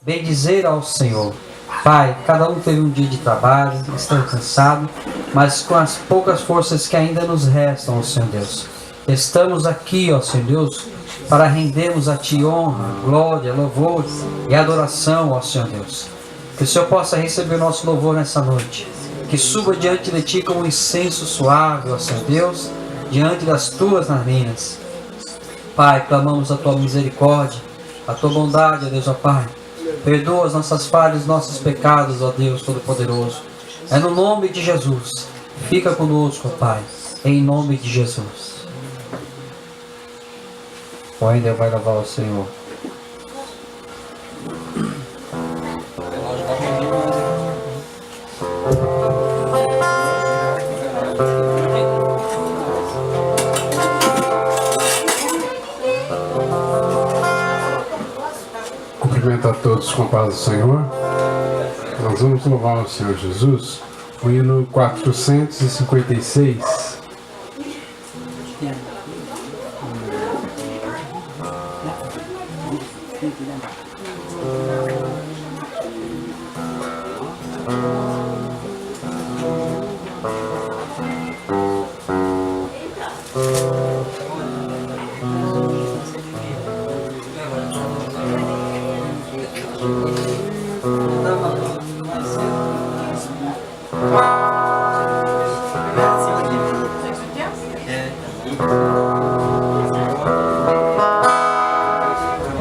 bendizer ao Senhor. Pai, cada um teve um dia de trabalho, está cansado, mas com as poucas forças que ainda nos restam, ó Senhor Deus, estamos aqui, ó Senhor Deus, para rendermos a Ti honra, glória, louvor e adoração, ó Senhor Deus. Que o Senhor possa receber o nosso louvor nessa noite, que suba diante de Ti como um incenso suave, ó Senhor Deus, diante das Tuas narinas. Pai, clamamos a Tua misericórdia, a Tua bondade, ó Deus, ó Pai. Perdoa as nossas falhas, nossos pecados, ó Deus Todo-Poderoso. É no nome de Jesus. Fica conosco, ó Pai. Em nome de Jesus. O ainda vai louvar o Senhor. Cumprimento a todos com a paz do Senhor. Nós vamos louvar o Senhor Jesus, o hino 456.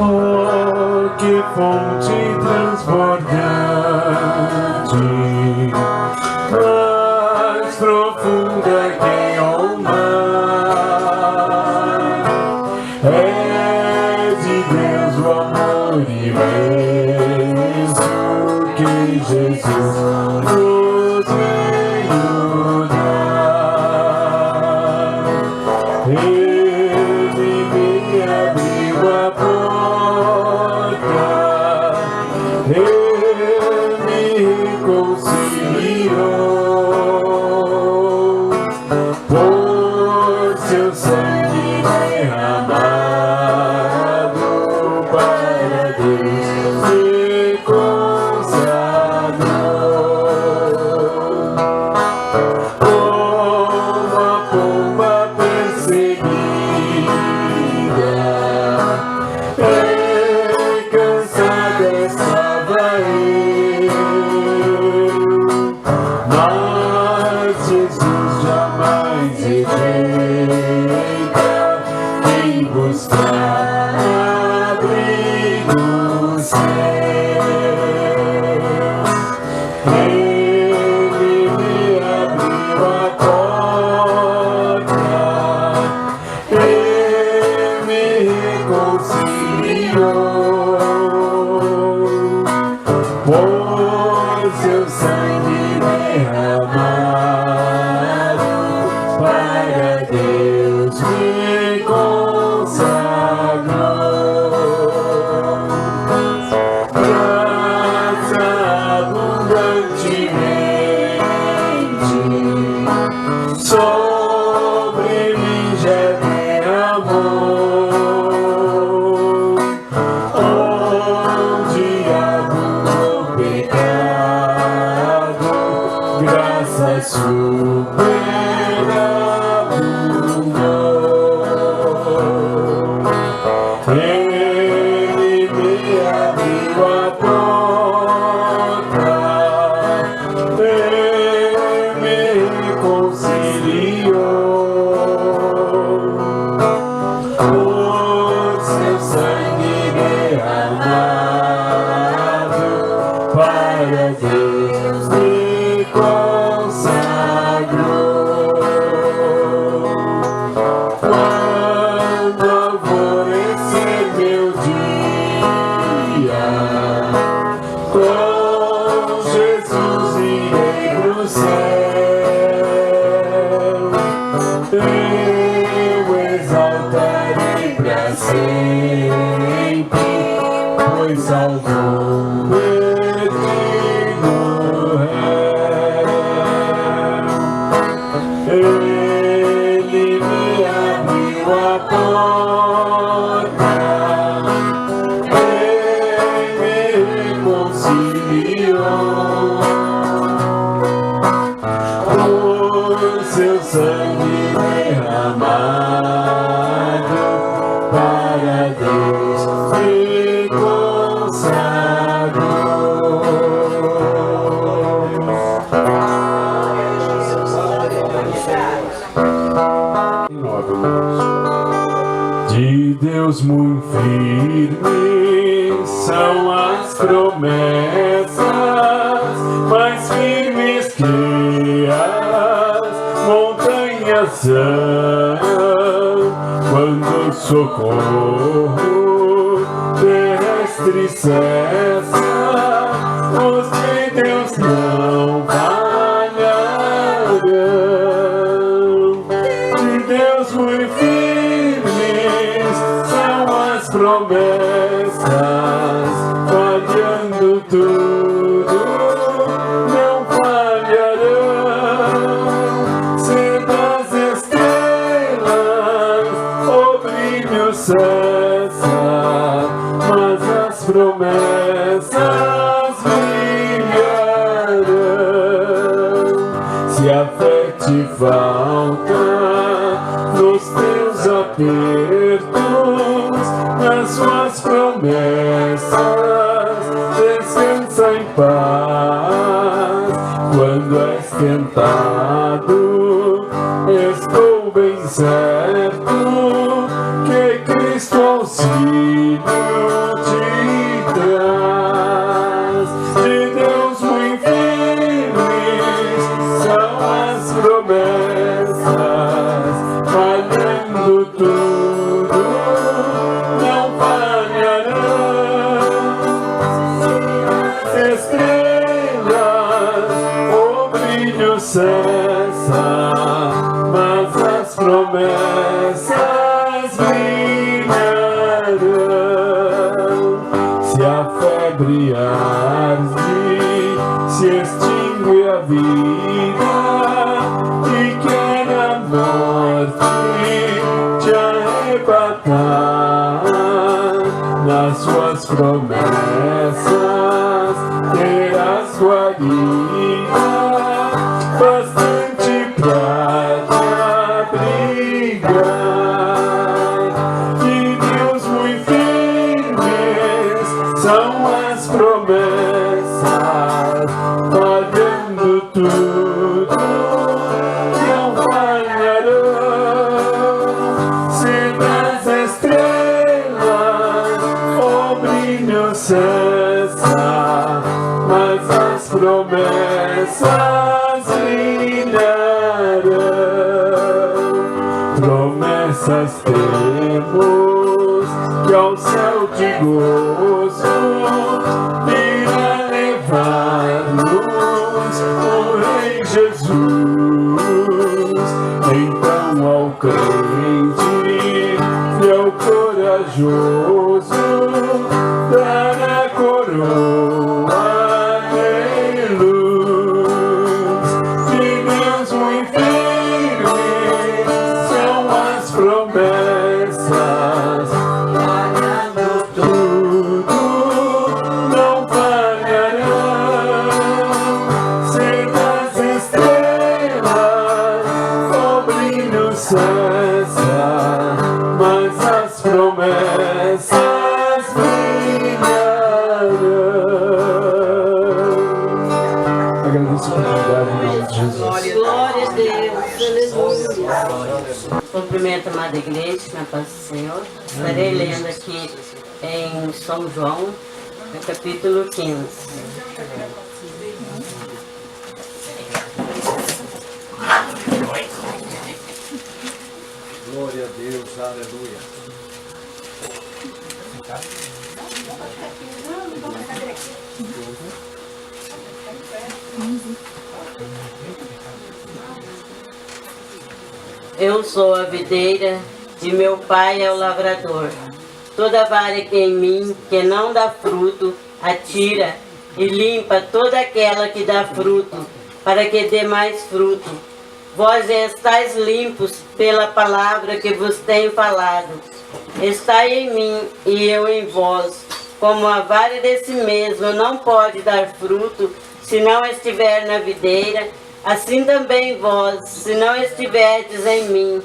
Oh, que fonte transbordante, mais profunda que o mar, é de Deus o amor imenso que Jesus nos veio dar. Ele me abriu a porta, Ele me reconciliou, por seu sangue derramado para Deus me consagrou. Como a pomba perseguida, cansada estava eu, mas Jesus jamais rejeita quem buscar abrigo no céu. Ele me abriu a porta, Ele me reconciliou, por seu sangue derramado para Deus me consagrou. Graça abundantemente sobre mim já derramou, onde abundou o pecado, graça superabundou. Ele me abriu a porta, Ele me reconciliou, por seu sangue derramado para Deus me consagrou. Quando alvorecer meu dia, com Jesus irei pro céu, eu exaltarei pra sempre, pois salvou eterno réu. Ele me abriu a porta, Ele me as promessas mais firmes que as montanhas são. Quando o socorro terrestre cessa, os de Deus não falharão. De Deus muito firmes são as promessas, falhando tudo, não falharão. Se das estrelas o brilho cessa, mas as promessas brilharão. Se a fé te falta nos teus apertos, nas suas promessas descansa em paz. Quando és tentado, estou bem certo que Cristo auxílio te traz. De Deus muito firmes são as promessas, falhando tudo, não falharão. Estrelas, o brilho cessa, mas as promessas brilharão. Se a febre arde, se extingue a vida e quer a morte te arrebatar, nas suas promessas terás guarida bastante pra te abrigar. De Deus muito firmes são as promessas, falhando tudo, não falharão. Se das estrelas o brilho cessa, mas as promessas brilharão. Promessas temos que ao céu de gozo virá levar-nos o Rei Jesus. Então ao crente fiel corajoso dará coroa de luz. De Deus muito firmes são as promessas, falhando tudo, não falharão. Se das estrelas o brilho cessa, mas as promessas brilharão. Agradeço a oportunidade em nome de Jesus. Glória a Deus, aleluia. Cumprimento a amada igreja, na paz do Senhor. Estarei lendo aqui em São João, no capítulo 15. Glória a Deus, aleluia. Eu sou a videira e meu pai é o lavrador. Toda vara que em mim que não dá fruto, atira e limpa toda aquela que dá fruto, para que dê mais fruto. Vós estáis limpos pela palavra que vos tenho falado. Estai em mim e eu em vós. Como a vara de si mesma não pode dar fruto se não estiver na videira, assim também vós, se não estiverdes em mim.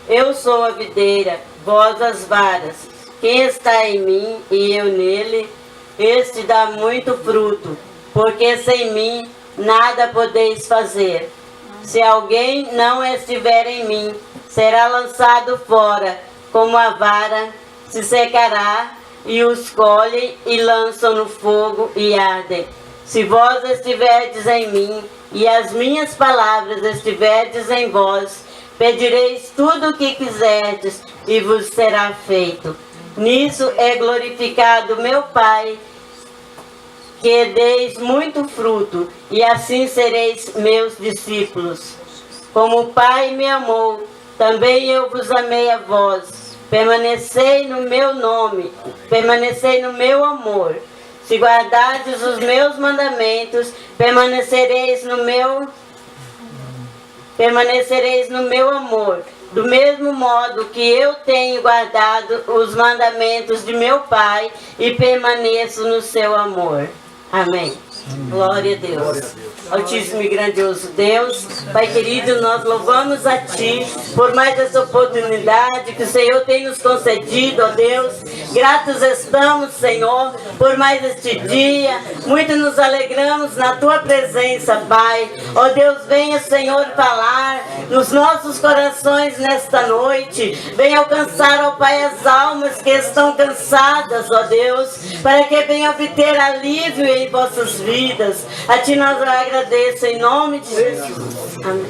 Eu sou a videira, vós as varas. Quem está em mim e eu nele, este dá muito fruto, porque sem mim nada podeis fazer. Se alguém não estiver em mim, será lançado fora, como a vara, se secará e os colhem e lançam no fogo e ardem. Se vós estiverdes em mim e as minhas palavras estiverdes em vós, pedireis tudo o que quiserdes e vos será feito. Nisso é glorificado meu Pai, que deis muito fruto, e assim sereis meus discípulos. Como o Pai me amou, também eu vos amei a vós. Permanecei no meu nome, permanecei no meu amor. Se guardardes os meus mandamentos, permanecereis no meu amor. Do mesmo modo que eu tenho guardado os mandamentos de meu Pai e permaneço no seu amor. Amém. Glória a Deus. Altíssimo e grandioso Deus, Pai querido, nós louvamos a Ti por mais essa oportunidade que o Senhor tem nos concedido, ó Deus. Gratos estamos, Senhor, por mais este dia. Muito nos alegramos na Tua presença, Pai. Ó Deus, venha, Senhor, falar nos nossos corações nesta noite. Venha alcançar, ó Pai, as almas que estão cansadas, ó Deus, para que venha obter alívio em vossas vidas. A Ti nós agradecemos em nome de Jesus. Amém.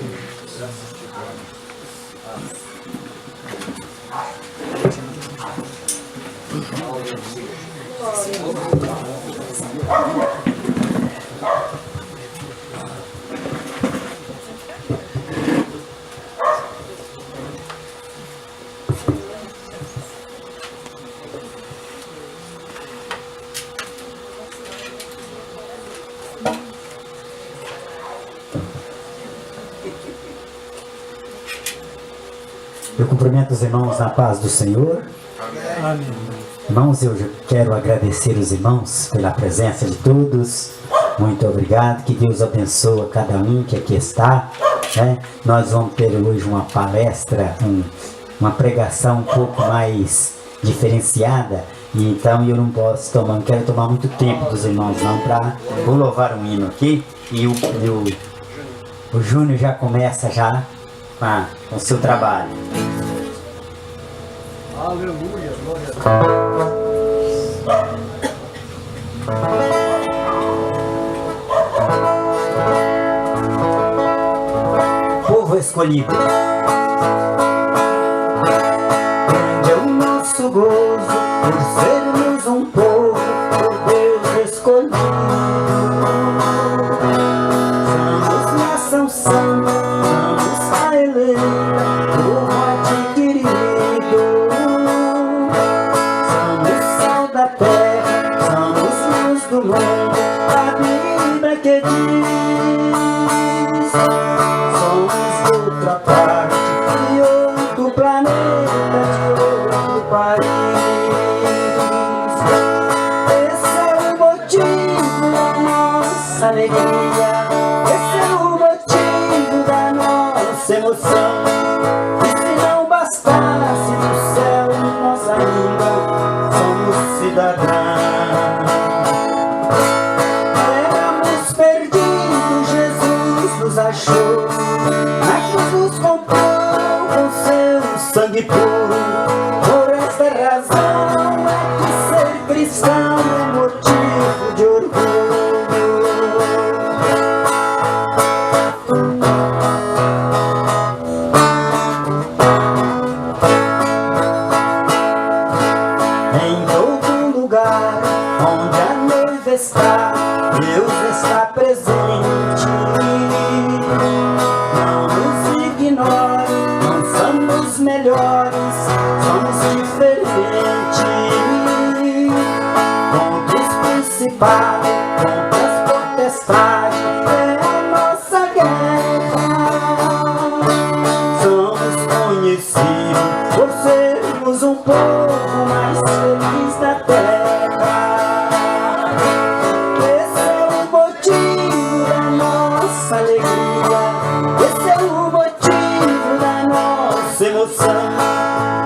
Eu cumprimento os irmãos na paz do Senhor. Amém. Irmãos, eu quero agradecer os irmãos pela presença de todos. Muito obrigado. Que Deus abençoe cada um que aqui está. Nós vamos ter hoje uma palestra, uma pregação um pouco mais diferenciada. E então eu não quero tomar muito tempo dos irmãos não, vou louvar um hino aqui. E o Júnior já começa com o seu trabalho. Aleluia, glória a Deus. Povo escolhido. Grande é o nosso gozo por sermos um povo por Deus escolhido. Somos nação santa, somos a eleita, povo adquirido. Somos sal da terra, somos luz do mundo, a Bíblia que diz. Somos de outra parte, de outro planeta, de outro país. Esse é o motivo da nossa alegria, esse é o motivo da nossa emoção. E se não bastasse do céu, nós ainda somos cidadãos. Éramos perdidos, Jesus nos achou, na cruz nos comprou com seu sangue puro. Por esta razão é que ser cristão é motivo de orgulho. Em todo lugar onde a noiva está, Deus está presente. Não nos ignore, não somos melhores, somos diferentes. Contra os principados, contra as potestades, é a nossa guerra. Somos conhecidos por sermos um povo mais feliz da terra. Esse é o motivo da nossa alegria, esse é o motivo da nossa emoção.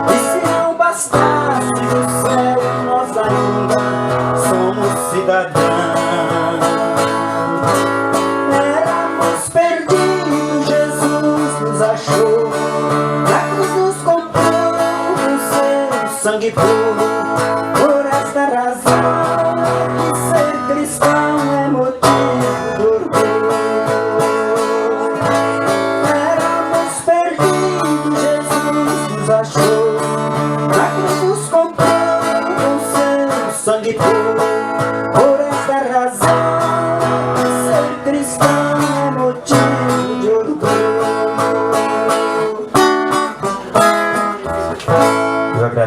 E se não bastasse o céu, nós ainda somos cidadãos. Éramos perdidos, Jesus nos achou, na cruz nos comprou com seu sangue puro. Por esta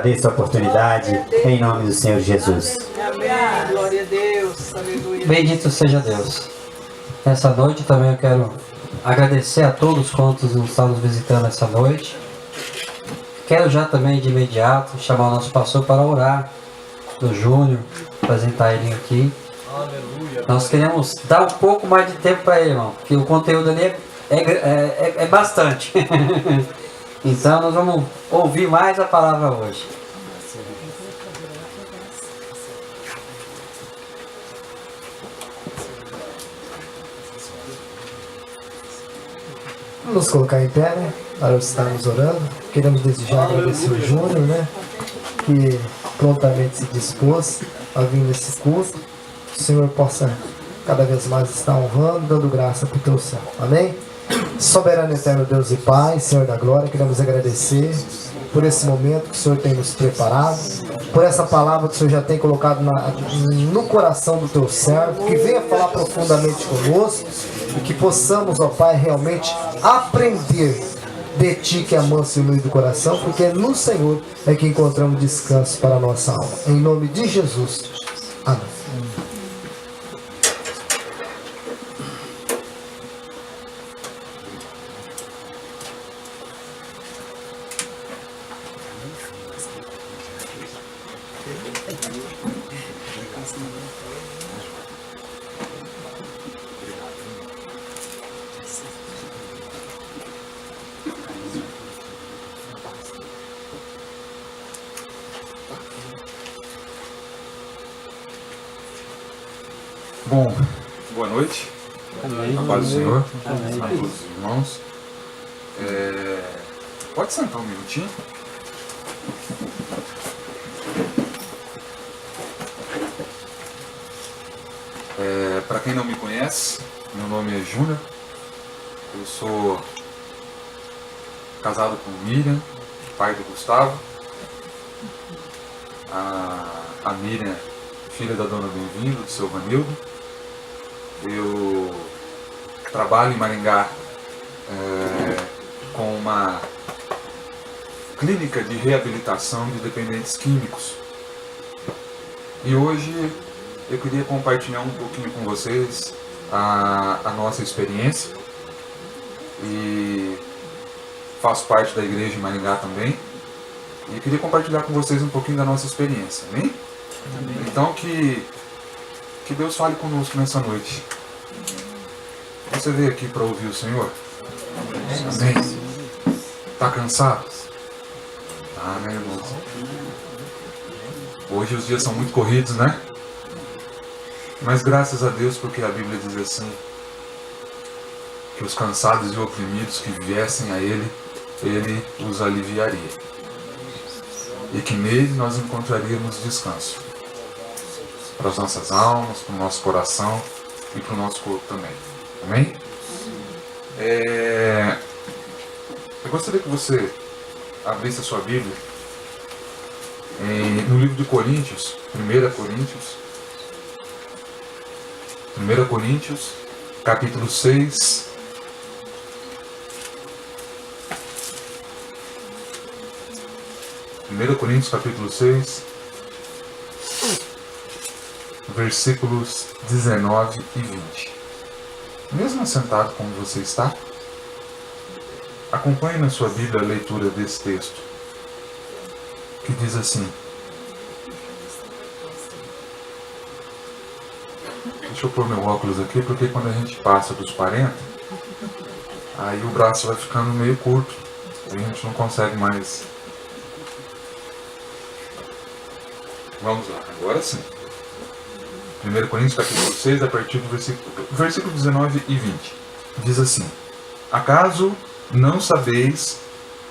agradeço a oportunidade, em nome do Senhor Jesus. Amém. Glória a Deus. Aleluia. Bendito seja Deus. Nessa noite também eu quero agradecer a todos quantos nos estão nos visitando essa noite. Quero já também de imediato chamar o nosso pastor para orar, do Júnior, apresentar ele aqui. Aleluia. Nós queremos dar um pouco mais de tempo para ele, irmão, porque o conteúdo ali é bastante. Então nós vamos ouvir mais a palavra hoje. Vamos nos colocar em pé, né? Para estarmos orando. Queremos desejar agradecer o Júnior, né? Que prontamente se dispôs a vir nesse culto. Que o Senhor possa cada vez mais estar honrando, dando graça para o teu céu. Amém? Soberano eterno Deus e Pai, Senhor da glória, queremos agradecer por esse momento que o Senhor tem nos preparado, por essa palavra que o Senhor já tem colocado no coração do teu servo, que venha falar profundamente conosco e que possamos, ó Pai, realmente aprender de Ti, que é manso e humilde do coração, porque no Senhor é que encontramos descanso para a nossa alma. Em nome de Jesus. Amém. Bom, boa noite. A paz do Senhor. A todos os irmãos. Pode sentar um minutinho. Para quem não me conhece, meu nome é Júnior. Eu sou casado com Miriam, pai do Gustavo. A Miriam, filha da dona Bem-vindo, do seu Vanildo. Eu trabalho em Maringá com uma clínica de reabilitação de dependentes químicos. E hoje eu queria compartilhar um pouquinho com vocês a nossa experiência. E faço parte da igreja em Maringá também. E queria compartilhar com vocês um pouquinho da nossa experiência, amém? Então que Deus fale conosco nessa noite. Você veio aqui para ouvir o Senhor? Amém? Está cansado? Tá, né, irmãos? Hoje os dias são muito corridos, né? Mas graças a Deus, porque a Bíblia diz assim, que os cansados e oprimidos que viessem a Ele, Ele os aliviaria. E que nele nós encontraríamos descanso. Para as nossas almas, para o nosso coração e para o nosso corpo também. Amém? Eu gostaria que você abrisse a sua Bíblia no livro de Coríntios, 1 Coríntios, capítulo 6. Coríntios, capítulo 6. Versículos 19 e 20. Mesmo assentado como você está, acompanhe na sua Bíblia a leitura desse texto, que diz assim. Deixa eu pôr meu óculos aqui, porque quando a gente passa dos 40, aí o braço vai ficando meio curto, aí a gente não consegue mais. Vamos lá, agora sim. 1 Coríntios capítulo 6, a partir do versículo 19 e 20. Diz assim: Acaso não sabeis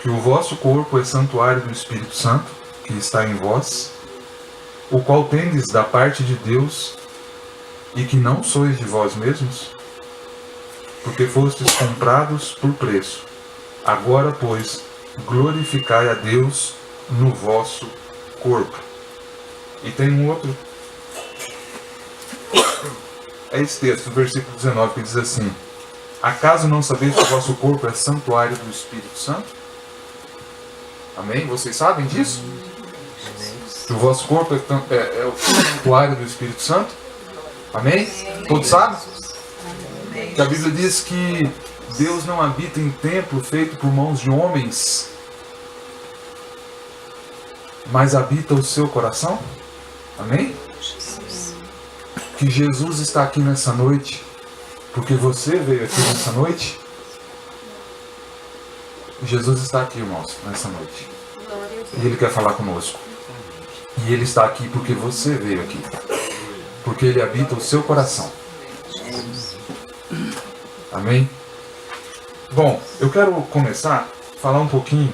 que o vosso corpo é santuário do Espírito Santo, que está em vós, o qual tendes da parte de Deus, e que não sois de vós mesmos? Porque fostes comprados por preço. Agora, pois, glorificai a Deus no vosso corpo. E tem um outro. É esse texto, versículo 19, que diz assim: Acaso não sabeis que o vosso corpo é santuário do Espírito Santo? Amém? Vocês sabem disso? Que o vosso corpo é o santuário do Espírito Santo. Amém? Todos sabem? Que a Bíblia diz que Deus não habita em templo feito por mãos de homens, mas habita o seu coração. Amém? Que Jesus está aqui nessa noite, porque você veio aqui nessa noite. Jesus está aqui, irmãos, nessa noite. E Ele quer falar conosco. E Ele está aqui porque você veio aqui. Porque Ele habita o seu coração. Amém? Bom, eu quero começar a falar um pouquinho.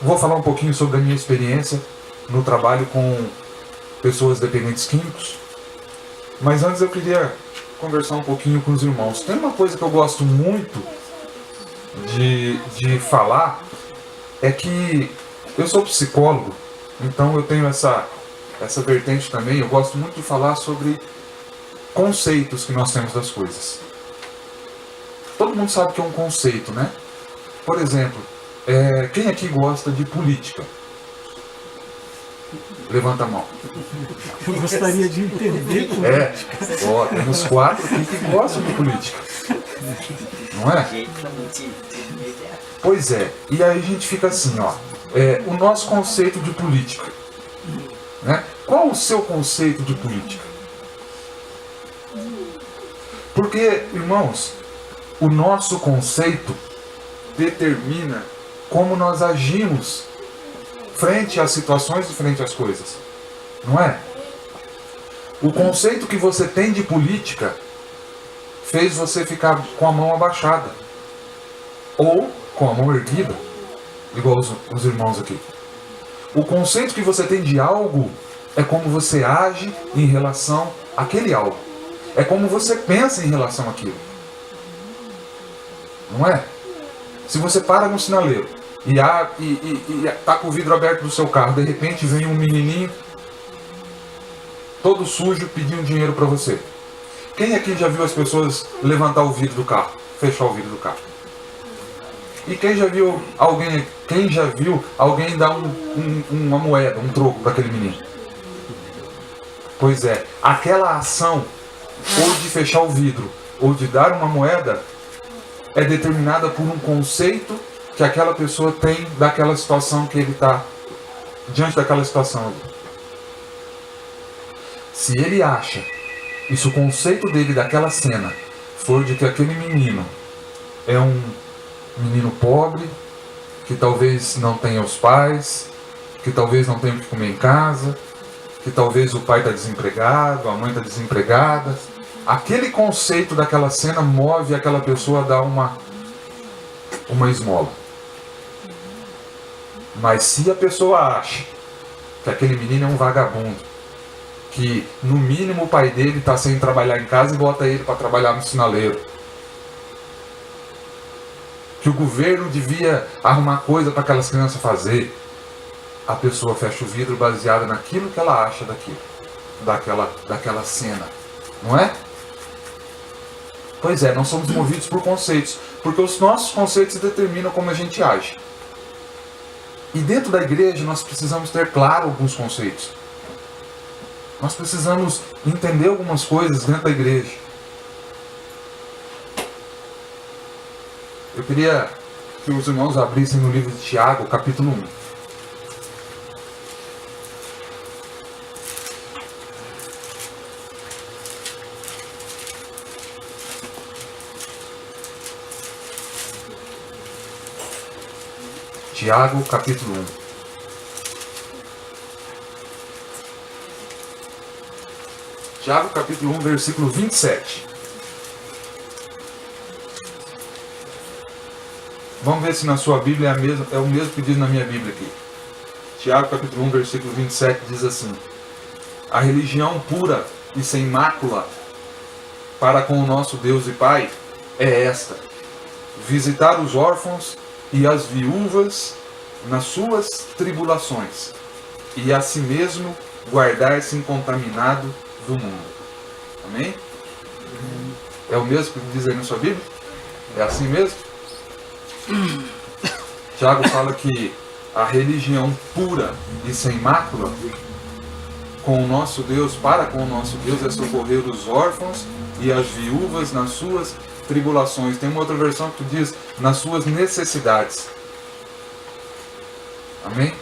Vou falar um pouquinho sobre a minha experiência no trabalho com pessoas dependentes químicos. Mas antes eu queria conversar um pouquinho com os irmãos. Tem uma coisa que eu gosto muito de falar, é que eu sou psicólogo, então eu tenho essa vertente também. Eu gosto muito de falar sobre conceitos que nós temos das coisas. Todo mundo sabe que é um conceito, né? Por exemplo, quem aqui gosta de política? Levanta a mão. Eu gostaria de entender. Temos 4 aqui que gostam de política. Não é? Pois é. E aí a gente fica assim, o nosso conceito de política. Né? Qual o seu conceito de política? Porque, irmãos, o nosso conceito determina como nós agimos frente às situações e frente às coisas. Não é? O conceito que você tem de política fez você ficar com a mão abaixada. Ou com a mão erguida. Igual os irmãos aqui. O conceito que você tem de algo é como você age em relação àquele algo. É como você pensa em relação àquilo. Não é? Se você para no sinaleiro e tá com o vidro aberto do seu carro, de repente vem um menininho todo sujo pedindo dinheiro para você. Quem aqui já viu as pessoas levantar o vidro do carro, fechar o vidro do carro? E quem já viu alguém dar uma moeda, um troco para aquele menino? Pois é, aquela ação, ou de fechar o vidro, ou de dar uma moeda, é determinada por um conceito que aquela pessoa tem daquela situação que ele está, diante daquela situação. Se ele acha, e se o conceito dele daquela cena for de que aquele menino é um menino pobre, que talvez não tenha os pais, que talvez não tenha o que comer em casa, que talvez o pai está desempregado, a mãe está desempregada, aquele conceito daquela cena move aquela pessoa a dar uma esmola. Mas se a pessoa acha que aquele menino é um vagabundo, que no mínimo o pai dele está sem trabalhar em casa e bota ele para trabalhar no sinaleiro, que o governo devia arrumar coisa para aquelas crianças fazer, a pessoa fecha o vidro baseada naquilo que ela acha daquela cena. Não é? Pois é, nós somos movidos por conceitos, porque os nossos conceitos determinam como a gente age. E dentro da igreja nós precisamos ter claro alguns conceitos. Nós precisamos entender algumas coisas dentro da igreja. Eu queria que os irmãos abrissem no livro de Tiago, capítulo 1. Tiago, capítulo 1. Tiago, capítulo 1, versículo 27. Vamos ver se na sua Bíblia é o mesmo que diz na minha Bíblia aqui. Tiago, capítulo 1, versículo 27 diz assim: a religião pura e sem mácula para com o nosso Deus e Pai é esta: visitar os órfãos e as viúvas nas suas tribulações, e a si mesmo guardar-se incontaminado do mundo. Amém? É o mesmo que diz aí na sua Bíblia? É assim mesmo? Tiago fala que a religião pura e sem mácula com o nosso Deus, para com o nosso Deus, é socorrer os órfãos e as viúvas nas suas tribulações. Tem uma outra versão que diz nas suas necessidades. Amém?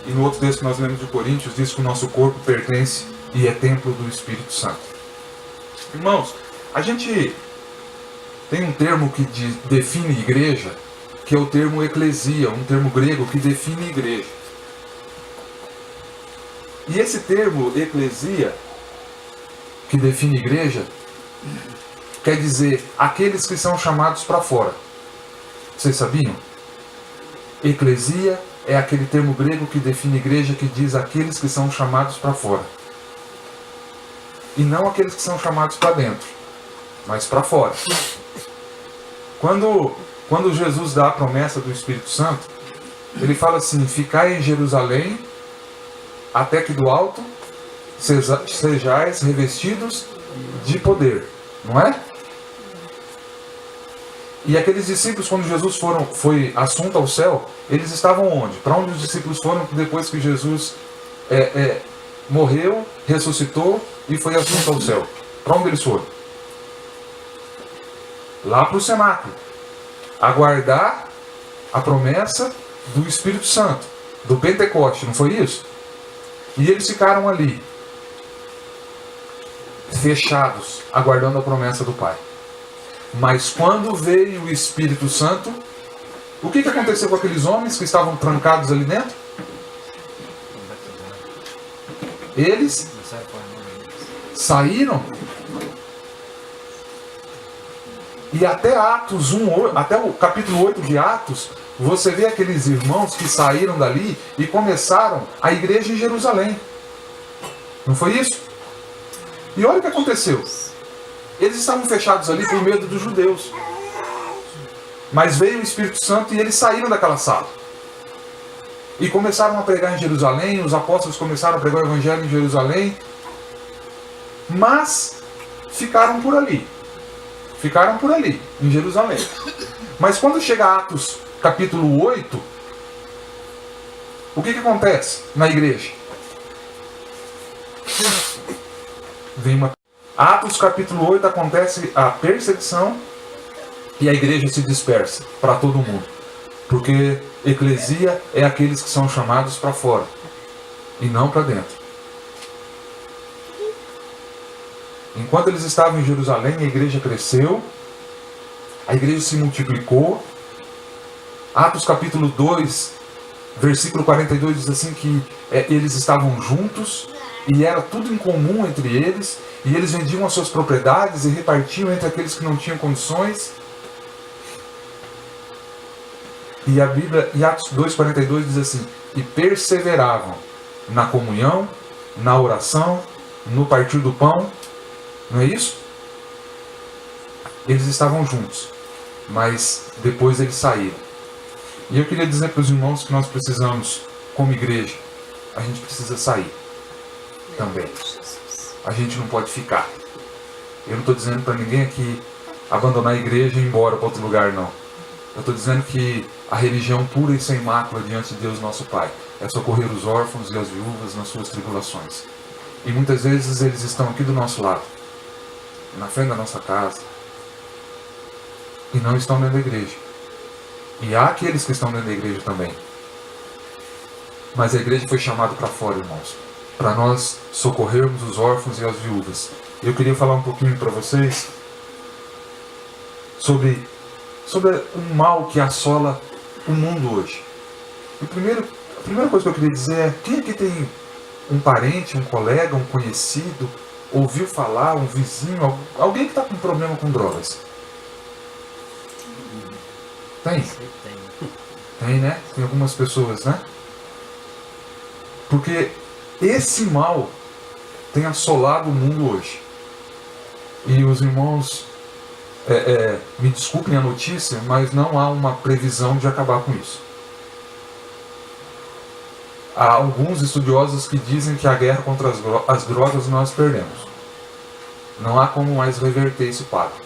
E no outro texto que nós lemos de Coríntios, diz que o nosso corpo pertence e é templo do Espírito Santo. Irmãos, a gente tem um termo que define igreja, que é o termo eclesia, um termo grego que define igreja. E esse termo eclesia, que define igreja, quer dizer aqueles que são chamados para fora. Vocês sabiam? Eclesia é aquele termo grego que define igreja, que diz aqueles que são chamados para fora. E não aqueles que são chamados para dentro, mas para fora. Quando Jesus dá a promessa do Espírito Santo, ele fala assim: ficai em Jerusalém, até que do alto sejais revestidos de poder. Não é? E aqueles discípulos, quando Jesus foi assunto ao céu, eles estavam onde? Para onde os discípulos foram depois que Jesus morreu, ressuscitou e foi assunto ao céu? Para onde eles foram? Lá para o cenáculo. Aguardar a promessa do Espírito Santo, do Pentecoste, não foi isso? E eles ficaram ali, fechados, aguardando a promessa do Pai. Mas quando veio o Espírito Santo, o que aconteceu com aqueles homens que estavam trancados ali dentro? Eles saíram. E até Atos 1, até o capítulo 8 de Atos, você vê aqueles irmãos que saíram dali e começaram a igreja em Jerusalém. Não foi isso? E olha o que aconteceu. Eles estavam fechados ali por medo dos judeus. Mas veio o Espírito Santo e eles saíram daquela sala. E começaram a pregar em Jerusalém, os apóstolos começaram a pregar o evangelho em Jerusalém. Mas ficaram por ali. Ficaram por ali, em Jerusalém. Mas quando chega a Atos capítulo 8, o que acontece na igreja? Atos capítulo 8 acontece a perseguição e a igreja se dispersa para todo mundo. Porque eclesia é aqueles que são chamados para fora e não para dentro. Enquanto eles estavam em Jerusalém, a igreja cresceu, a igreja se multiplicou. Atos capítulo 2, versículo 42 diz assim que eles estavam juntos e era tudo em comum entre eles, e eles vendiam as suas propriedades e repartiam entre aqueles que não tinham condições. E a Bíblia, em Atos 2,42 diz assim: e perseveravam na comunhão, na oração, no partir do pão. Não é isso? Eles estavam juntos, mas depois eles saíram. E eu queria dizer para os irmãos que nós precisamos, como igreja, a gente precisa sair também. A gente não pode ficar. Eu não estou dizendo para ninguém aqui abandonar a igreja e ir embora para outro lugar, não. Eu estou dizendo que a religião pura e sem mácula diante de Deus nosso Pai é socorrer os órfãos e as viúvas nas suas tribulações. E muitas vezes eles estão aqui do nosso lado, na frente da nossa casa, e não estão dentro da igreja. E há aqueles que estão dentro da igreja também. Mas a igreja foi chamada para fora, irmãos, para nós socorrermos os órfãos e as viúvas. Eu queria falar um pouquinho para vocês sobre um mal que assola o mundo hoje. A primeira coisa que eu queria dizer é: quem aqui tem um parente, um colega, um conhecido, ouviu falar, um vizinho, alguém que está com problema com drogas? Tem? Tem, né? Tem algumas pessoas, né? Porque esse mal tem assolado o mundo hoje. E os irmãos, me desculpem a notícia, mas não há uma previsão de acabar com isso. Há alguns estudiosos que dizem que a guerra contra as drogas nós perdemos. Não há como mais reverter esse quadro.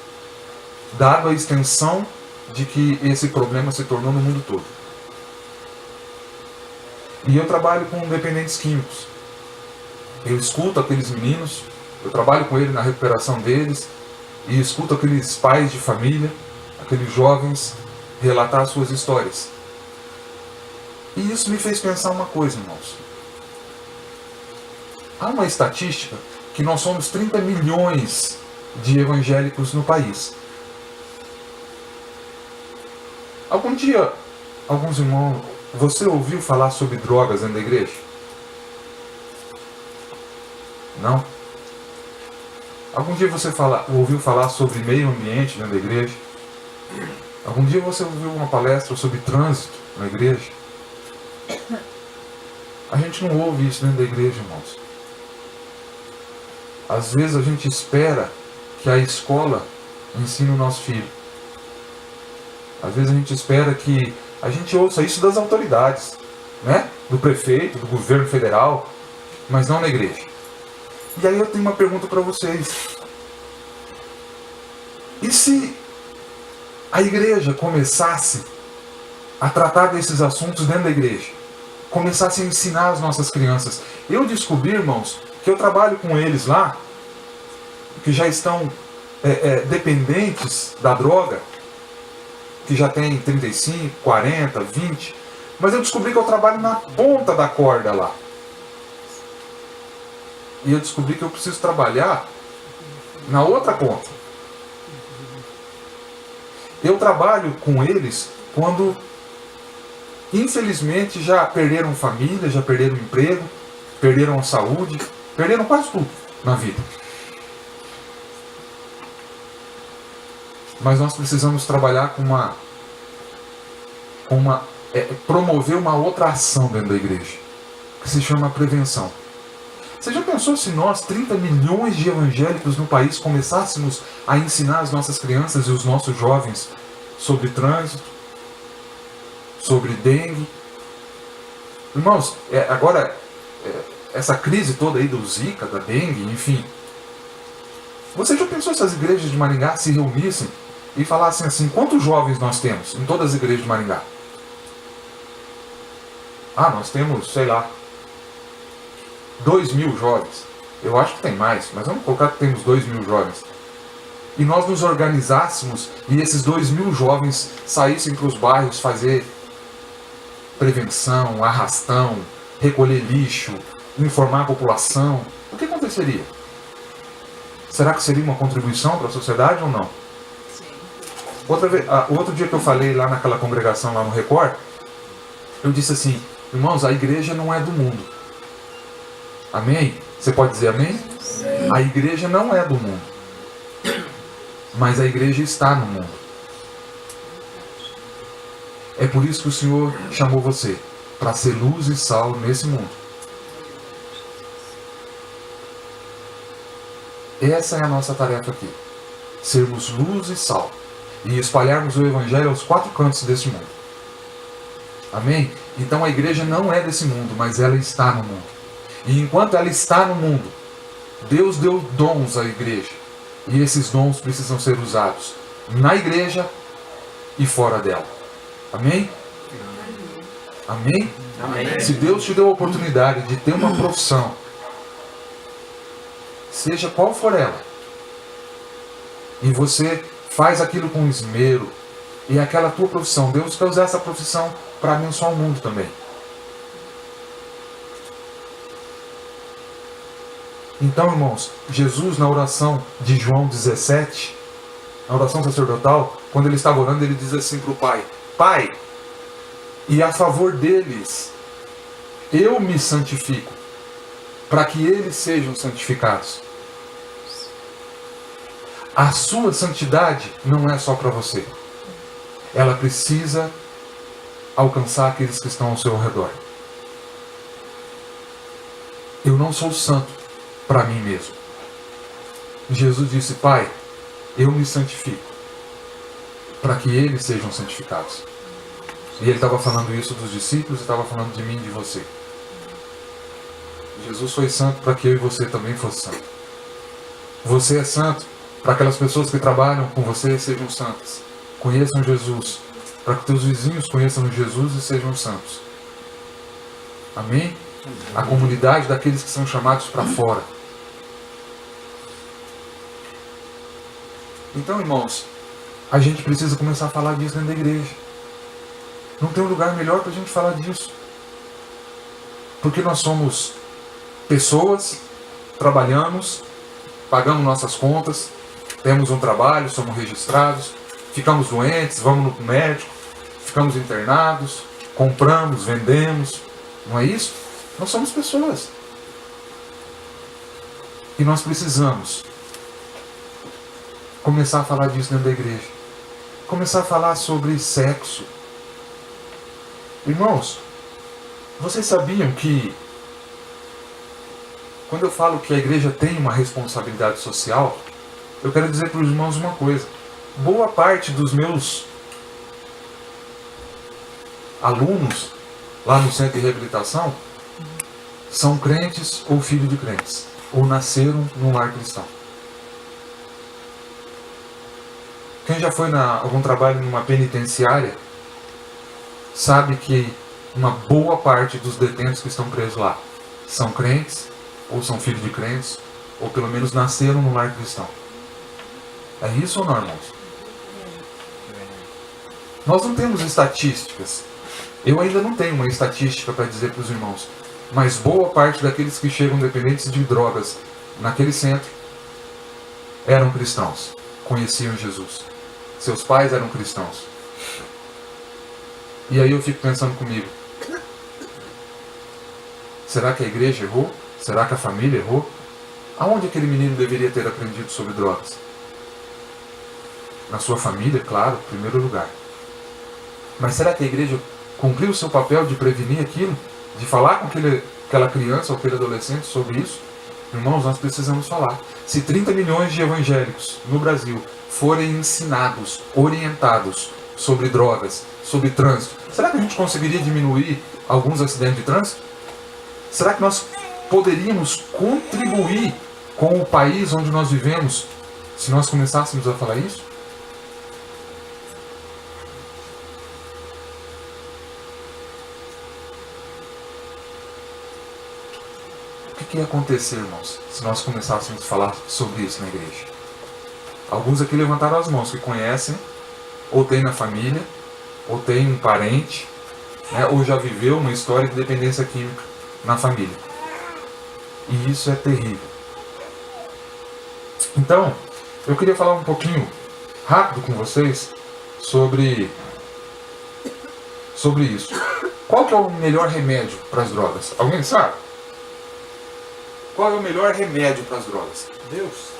Dado a extensão de que esse problema se tornou no mundo todo. E eu trabalho com dependentes químicos. Eu escuto aqueles meninos, eu trabalho com eles na recuperação deles, e escuto aqueles pais de família, aqueles jovens relatar suas histórias. E isso me fez pensar uma coisa, irmãos. Há uma estatística que nós somos 30 milhões de evangélicos no país. Algum dia, alguns irmãos, você ouviu falar sobre drogas dentro da igreja? Não? Algum dia você ouviu falar sobre meio ambiente dentro da igreja? Algum dia você ouviu uma palestra sobre trânsito na igreja? A gente não ouve isso dentro da igreja, irmãos. Às vezes a gente espera que a escola ensine o nosso filho. Às vezes a gente espera que a gente ouça isso das autoridades, né? Do prefeito, do governo federal, mas não na igreja. E aí eu tenho uma pergunta para vocês. E se a igreja começasse a tratar desses assuntos dentro da igreja? Começasse a ensinar as nossas crianças? Eu descobri, irmãos, que eu trabalho com eles lá, que já estão dependentes da droga, que já tem 35, 40, 20, mas eu descobri que eu trabalho na ponta da corda lá. E eu descobri que eu preciso trabalhar na outra ponta. Eu trabalho com eles quando, infelizmente, já perderam família, já perderam emprego, perderam a saúde, perderam quase tudo na vida. Mas nós precisamos trabalhar promover uma outra ação dentro da igreja, que se chama prevenção. Você já pensou se nós, 30 milhões de evangélicos no país, começássemos a ensinar as nossas crianças e os nossos jovens sobre trânsito, sobre dengue? Irmãos, essa crise toda aí do Zika, da dengue, enfim. Você já pensou se as igrejas de Maringá se reunissem e falassem assim, quantos jovens nós temos em todas as igrejas de Maringá? Ah, nós temos, sei lá, 2.000 jovens. Eu acho que tem mais, mas vamos colocar que temos 2.000 jovens. E nós nos organizássemos e esses 2.000 jovens saíssem para os bairros fazer prevenção, arrastão, recolher lixo, informar a população. O que aconteceria? Será que seria uma contribuição para a sociedade ou não? Outro dia que eu falei lá naquela congregação lá no Record, eu disse assim, irmãos, a igreja não é do mundo. Amém? Você pode dizer amém? Sim. A igreja não é do mundo, mas a igreja está no mundo. É por isso que o Senhor chamou você para ser luz e sal nesse mundo. Essa é a nossa tarefa aqui. Sermos luz e sal e espalharmos o Evangelho aos 4 cantos desse mundo. Amém? Então a igreja não é desse mundo, mas ela está no mundo. E enquanto ela está no mundo, Deus deu dons à igreja. E esses dons precisam ser usados na igreja e fora dela. Amém? Amém? Amém. Se Deus te deu a oportunidade de ter uma profissão, seja qual for ela, e você faz aquilo com esmero, e aquela tua profissão, Deus quer usar essa profissão para abençoar o mundo também. Então, irmãos, Jesus na oração de João 17, na oração sacerdotal, quando ele estava orando, ele diz assim para o Pai, Pai, e a favor deles, eu me santifico, para que eles sejam santificados. A sua santidade não é só para você. Ela precisa alcançar aqueles que estão ao seu redor. Eu não sou santo para mim mesmo. Jesus disse, Pai, eu me santifico para que eles sejam santificados. E ele estava falando isso dos discípulos e estava falando de mim e de você. Jesus foi santo para que eu e você também fosse santo. Você é santo para que aquelas pessoas que trabalham com você sejam santas. conheçam Jesus, para que teus vizinhos conheçam Jesus e sejam santos. Amém? A comunidade daqueles que são chamados para fora. Então, irmãos, a gente precisa começar a falar disso dentro da igreja. Não tem um lugar melhor para a gente falar disso. Porque nós somos pessoas, trabalhamos, pagamos nossas contas, temos um trabalho, somos registrados, ficamos doentes, vamos no médico, ficamos internados, compramos, vendemos. Não é isso? Nós somos pessoas. E nós precisamos começar a falar disso dentro da igreja. Começar a falar sobre sexo. Irmãos, vocês sabiam que quando eu falo que a igreja tem uma responsabilidade social, eu quero dizer para os irmãos uma coisa. Boa parte dos meus alunos lá no centro de reabilitação são crentes ou filhos de crentes, ou nasceram num lar cristão. Quem já foi a algum trabalho numa penitenciária sabe que uma boa parte dos detentos que estão presos lá são crentes, ou são filhos de crentes, ou pelo menos nasceram no lar cristão. É isso ou não, irmãos? Nós não temos estatísticas. Eu ainda não tenho uma estatística para dizer para os irmãos, mas boa parte daqueles que chegam dependentes de drogas naquele centro eram cristãos, conheciam Jesus. Seus pais eram cristãos. E aí eu fico pensando comigo, será que a igreja errou? Será que a família errou? Aonde aquele menino deveria ter aprendido sobre drogas? Na sua família, claro, em primeiro lugar. Mas será que a igreja cumpriu o seu papel de prevenir aquilo? De falar com aquela criança ou aquele adolescente sobre isso? Irmãos, nós precisamos falar. Se 30 milhões de evangélicos no Brasil forem ensinados, orientados sobre drogas, sobre trânsito, será que a gente conseguiria diminuir alguns acidentes de trânsito? Será que nós poderíamos contribuir com o país onde nós vivemos se nós começássemos a falar isso? O que ia acontecer, irmãos, se nós começássemos a falar sobre isso na igreja? Alguns aqui levantaram as mãos que conhecem, ou tem na família, ou tem um parente, né, ou já viveu uma história de dependência química na família. E isso é terrível. Então, eu queria falar um pouquinho rápido com vocês sobre isso. Qual que é o melhor remédio para as drogas? Alguém sabe? Qual é o melhor remédio para as drogas? Deus.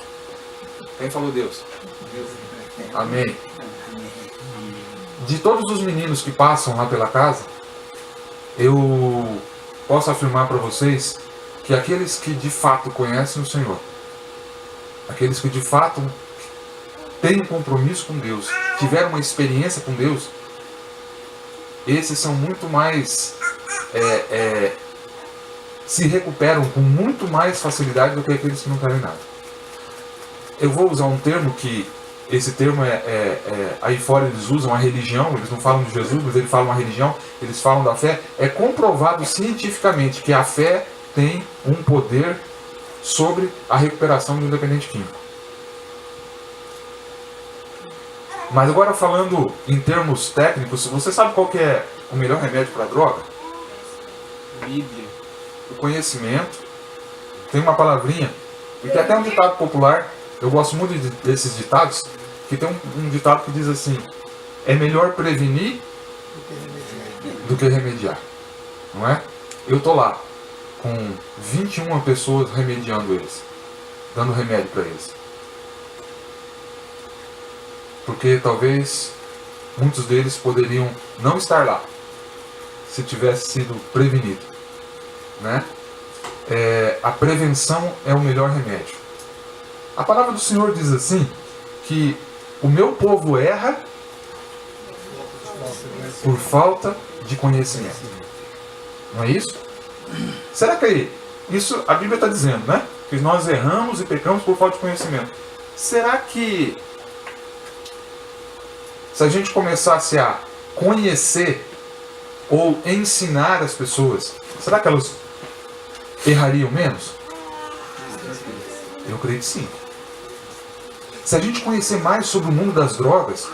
Quem falou Deus? Amém. De todos os meninos que passam lá pela casa, eu posso afirmar para vocês que aqueles que de fato conhecem o Senhor, aqueles que de fato têm um compromisso com Deus, tiveram uma experiência com Deus, esses são muito mais se recuperam com muito mais facilidade do que aqueles que não querem nada. Eu vou usar um termo que, esse termo aí fora eles usam a religião, eles não falam de Jesus, mas eles falam a religião, eles falam da fé. É comprovado cientificamente que a fé tem um poder sobre a recuperação do dependente químico. Mas agora falando em termos técnicos, você sabe qual que é o melhor remédio para a droga? Bíblia. O conhecimento. Tem uma palavrinha, e tem até um ditado popular, eu gosto muito desses ditados, que tem um ditado que diz assim, é melhor prevenir do que remediar. Não é? Eu tô lá com 21 pessoas remediando eles, dando remédio para eles. Porque talvez muitos deles poderiam não estar lá se tivesse sido prevenido, né? A prevenção é o melhor remédio. A palavra do Senhor diz assim, que o meu povo erra por falta de conhecimento. Não é isso? Será que isso a Bíblia está dizendo, né? Que nós erramos e pecamos por falta de conhecimento. Será que se a gente começasse a conhecer ou ensinar as pessoas, será que elas errariam menos? Eu creio que sim. Se a gente conhecer mais sobre o mundo das drogas,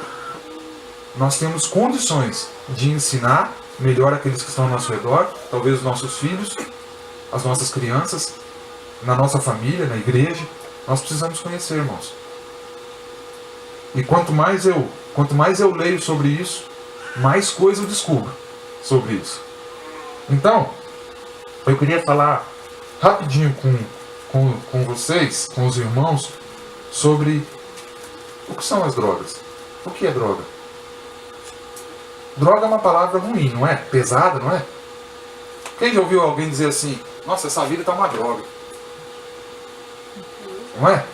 nós temos condições de ensinar melhor aqueles que estão ao nosso redor, talvez os nossos filhos, as nossas crianças, na nossa família, na igreja. Nós precisamos conhecer, irmãos. E quanto mais eu leio sobre isso, mais coisa eu descubro sobre isso. Então, eu queria falar rapidinho com vocês, com os irmãos, sobre o que são as drogas. O que é droga? Droga é uma palavra ruim, não é? Pesada, não é? Quem já ouviu alguém dizer assim, nossa, essa vida está uma droga? Não é?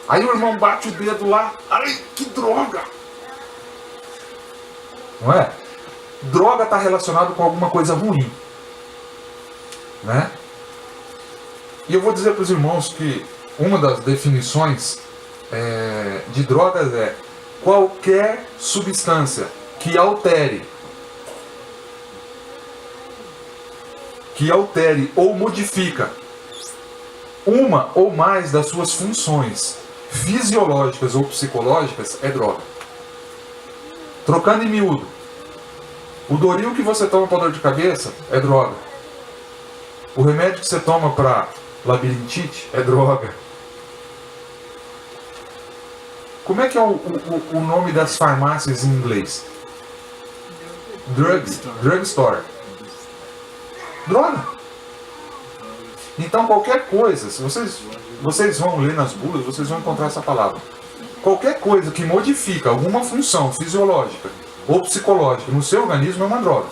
Aí o irmão bate o dedo lá, ai, que droga! Não é? Droga está relacionado com alguma coisa ruim. Né? E eu vou dizer para os irmãos que uma das definições de drogas é qualquer substância que altere ou modifica uma ou mais das suas funções fisiológicas ou psicológicas é droga. Trocando em miúdo, o Doril que você toma para dor de cabeça é droga. O remédio que você toma para labirintite é droga. Como é que é o nome das farmácias em inglês? Drugstore. Droga. Então qualquer coisa, se vocês vão ler nas bulas, vocês vão encontrar essa palavra. Qualquer coisa que modifica alguma função fisiológica ou psicológica no seu organismo é uma droga.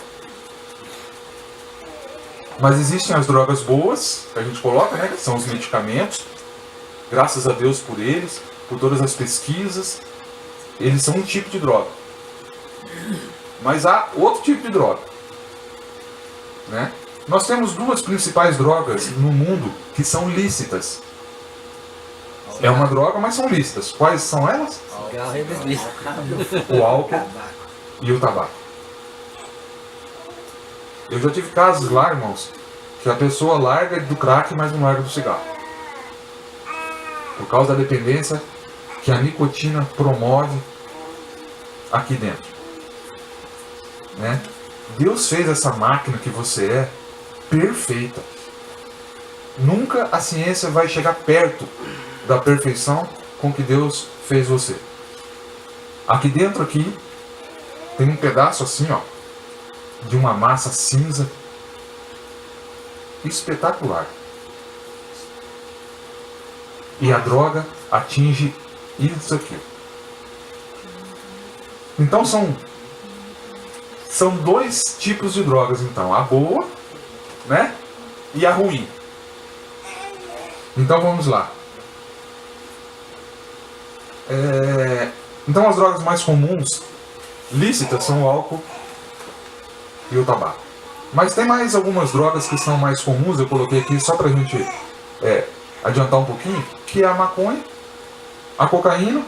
Mas existem as drogas boas, que a gente coloca, né, que são os medicamentos. Graças a Deus por eles, por todas as pesquisas. Eles são um tipo de droga. Mas há outro tipo de droga. Né? Nós temos duas principais drogas no mundo que são lícitas. É uma droga, mas são lícitas. Quais são elas? O álcool e o tabaco. Eu já tive casos lá, irmãos, que a pessoa larga do crack, mas não larga do cigarro. Por causa da dependência que a nicotina promove aqui dentro. Né? Deus fez essa máquina que você é perfeita. Nunca a ciência vai chegar perto da perfeição com que Deus fez você. Aqui dentro aqui tem um pedaço assim, ó, de uma massa cinza espetacular. E a droga atinge isso aqui. Então são dois tipos de drogas, então, a boa, né, e a ruim. Então vamos lá. Então as drogas mais comuns, lícitas, são o álcool e o tabaco. Mas tem mais algumas drogas que são mais comuns, eu coloquei aqui só pra gente adiantar um pouquinho, que é a maconha, a cocaína,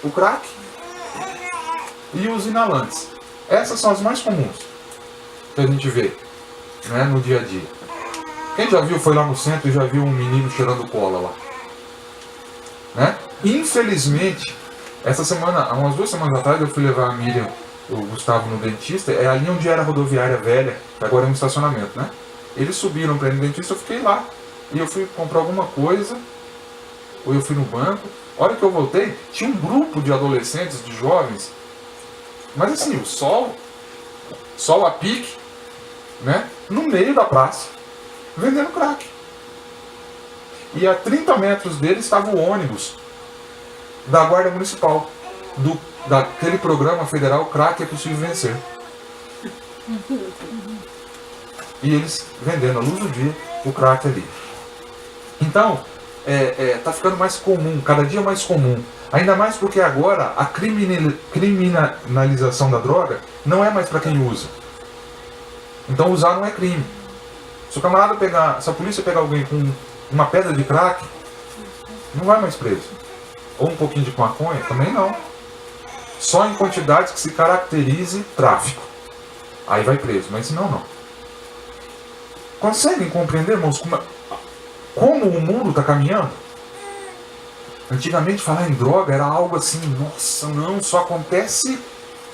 o crack e os inalantes. Essas são as mais comuns que a gente vê, né, no dia a dia. Quem já viu, foi lá no centro e já viu um menino cheirando cola lá. Né? Infelizmente, essa semana, há umas 2 semanas atrás, eu fui levar a Miriam, o Gustavo, no dentista. É ali onde era a rodoviária velha, que agora é um estacionamento, né? Eles subiram para ir no dentista, eu fiquei lá. E eu fui comprar alguma coisa, ou eu fui no banco. A hora que eu voltei, tinha um grupo de adolescentes, de jovens, mas assim, o sol a pique, né? No meio da praça, vendendo crack. E a 30 metros dele estava o ônibus da Guarda Municipal, daquele programa federal Crack é Possível Vencer. E eles vendendo à luz do dia o crack ali. Então, tá ficando mais comum, cada dia mais comum. Ainda mais porque agora a criminalização da droga não é mais para quem usa. Então usar não é crime. Se a polícia pegar alguém com uma pedra de crack, não vai mais preso. Ou um pouquinho de maconha? Também não. Só em quantidades que se caracterize tráfico. Aí vai preso, mas senão não. Conseguem compreender, irmãos, como o mundo está caminhando? Antigamente falar em droga era algo assim, nossa, não, só acontece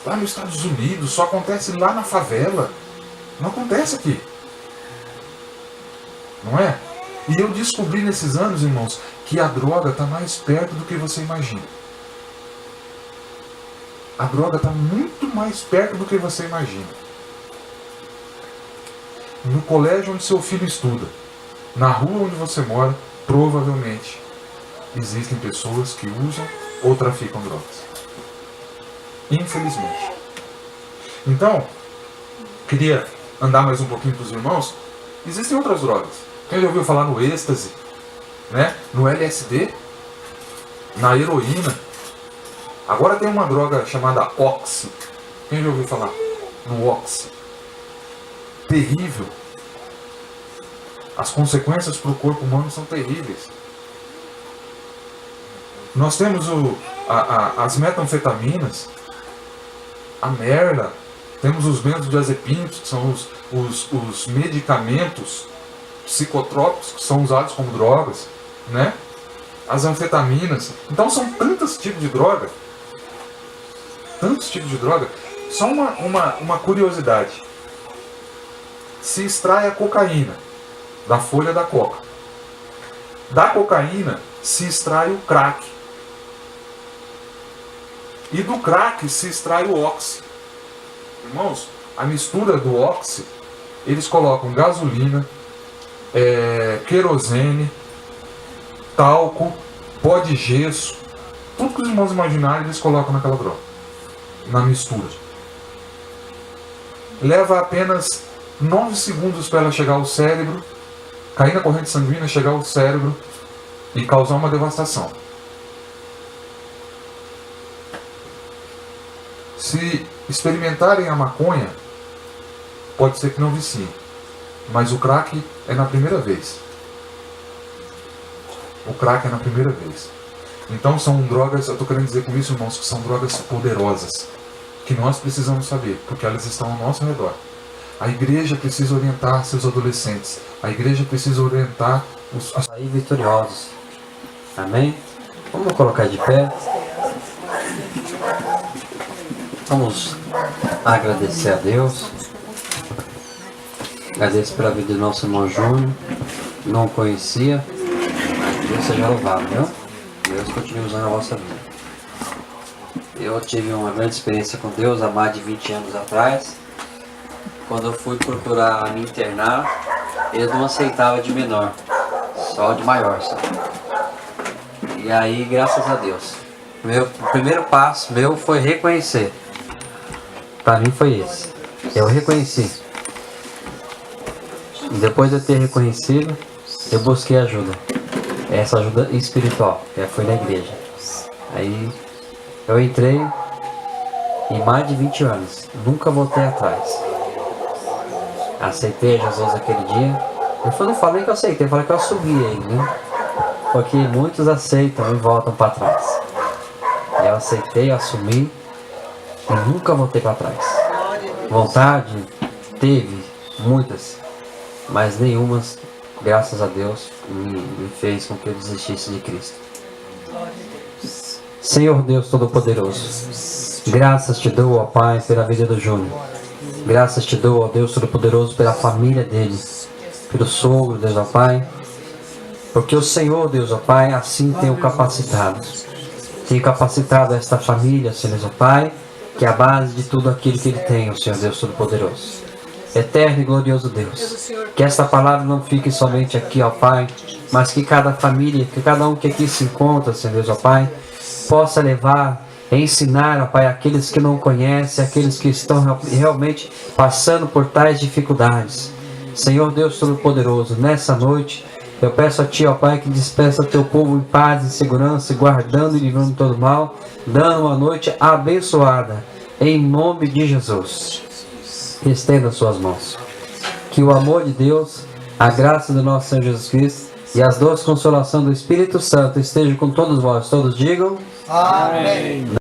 lá nos Estados Unidos, só acontece lá na favela. Não acontece aqui. Não é? E eu descobri nesses anos, irmãos, que a droga está mais perto do que você imagina. A droga está muito mais perto do que você imagina. No colégio onde seu filho estuda, na rua onde você mora, provavelmente existem pessoas que usam ou traficam drogas. Infelizmente. Então, queria andar mais um pouquinho para os irmãos. Existem outras drogas. Quem já ouviu falar no êxtase, né? No LSD, na heroína. Agora tem uma droga chamada Oxy. Quem já ouviu falar no Oxy? Terrível. As consequências para o corpo humano são terríveis. Nós temos as metanfetaminas, a merla, temos os benzodiazepinos, que são os medicamentos psicotrópicos que são usados como drogas, né? As anfetaminas. Então são tantos tipos de droga. Tantos tipos de droga. Só uma curiosidade. Se extrai a cocaína da folha da coca. Da cocaína se extrai o crack. E do crack se extrai o oxi. Irmãos, a mistura do oxi, eles colocam gasolina, querosene, talco, pó de gesso, tudo que os irmãos imaginarem eles colocam naquela droga, na mistura. Leva apenas 9 segundos para ela chegar ao cérebro, cair na corrente sanguínea, chegar ao cérebro e causar uma devastação. Se experimentarem a maconha, pode ser que não viciem, mas o crack é na primeira vez. O crack é na primeira vez. Então são drogas, eu estou querendo dizer com isso, irmãos, que são drogas poderosas, que nós precisamos saber, porque elas estão ao nosso redor. A igreja precisa orientar seus adolescentes. A igreja precisa orientar os aí vitoriosos. Amém? Vamos colocar de pé. Vamos agradecer a Deus. Agradeço pela vida do nosso irmão Júnior. Não conhecia. Deus seja louvado, viu? Deus continue usando a vossa vida. Eu tive uma grande experiência com Deus há mais de 20 anos atrás. Quando eu fui procurar me internar, eles não aceitavam de menor, só de maior. Só. E aí, graças a Deus, o primeiro passo meu foi reconhecer. Para mim foi esse. Eu reconheci. E depois de eu ter reconhecido, eu busquei ajuda. Essa ajuda espiritual, que foi na igreja. Aí eu entrei em mais de 20 anos. Nunca voltei atrás. Aceitei Jesus aquele dia. Eu não falei que eu aceitei, eu falei que eu assumi ele, né? Porque muitos aceitam e voltam para trás. Eu aceitei, assumi e nunca voltei para trás. Vontade teve muitas, mas nenhuma, graças a Deus, me fez com que eu desistisse de Cristo. Senhor Deus Todo-Poderoso, graças te dou, ó Pai, pela vida do Júnior. Graças te dou, ó Deus Todo-Poderoso, pela família dele, pelo sogro, Deus, ó Pai. Porque o Senhor, Deus, ó Pai, assim tem o capacitado. Tem capacitado esta família, Senhor, ó Pai, que é a base de tudo aquilo que ele tem, o Senhor Deus Todo-Poderoso. Eterno e glorioso Deus, que esta palavra não fique somente aqui, ó Pai, mas que cada família, que cada um que aqui se encontra, Senhor Deus, ó Pai, possa levar, ensinar, ó Pai, aqueles que não conhecem, aqueles que estão realmente passando por tais dificuldades. Senhor Deus Todo-Poderoso, nessa noite, eu peço a Ti, ó Pai, que despeça o Teu povo em paz e segurança, guardando e livrando todo mal, dando uma noite abençoada, em nome de Jesus. Estenda as suas mãos. Que o amor de Deus, a graça do nosso Senhor Jesus Cristo e as doces consolação do Espírito Santo estejam com todos vós. Todos digam. Amém.